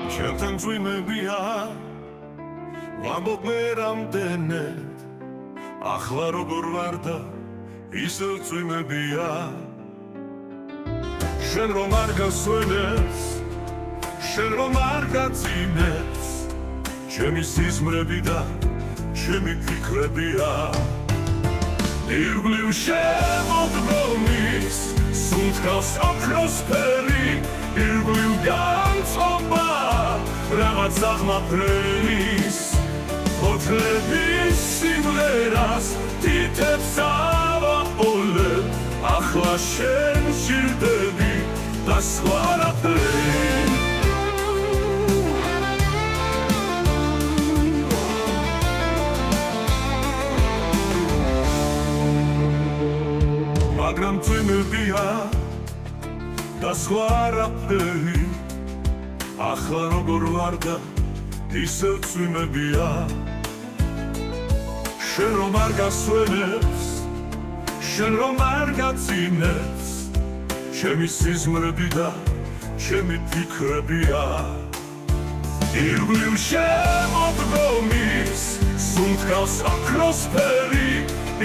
ჩემთან წვიმებია ვამბობ მე რამდენად ახლა როგორ ვარ და ისევ წვიმებია შენ რომ არ გასვენებს შენ რომ არ გაწინებს ჩემი სიზმრები და ჩემი ფიქრებია ირგვლივ შემოდგომის სუნთქავს ოქროს ფერი ირგვლივ განწყობა რაღაც აღმაფრენის ფოთლების სიმღერას თითებს ავაყოლებ ახლა შენ ჟირდები და სხვა არაფერი მაგრამ წვიმებია და სხვა არაფერი ახლა როგორ ვარ და ისევ წვიმებია შენ რომ არ გასვენებს შენ რომ არ გაწინებს ჩემი სიზმრები და ჩემი ფიქრებია ირგვლივ შემოდგომის სუნთქავს ოქროს ფერი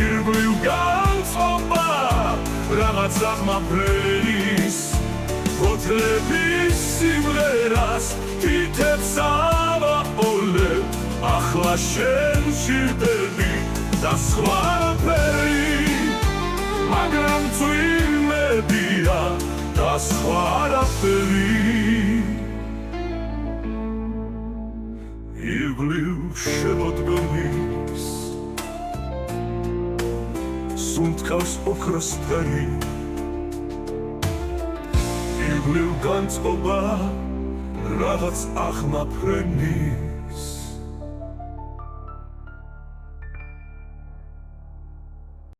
ირგვლივ განწყობა რაღაც აღმაფრენის ფოთლების სიმღერას თითებს ავაყოლებ ახლა შენ ჟირდები და სხვა არაფერი მაგრამ წვიმებია და სხვა არაფერი ირგვლივ შემოდგომის სუნთქავს ოქროს ფერი ირგვლივ განწყობა რაღაც აღმაფრენის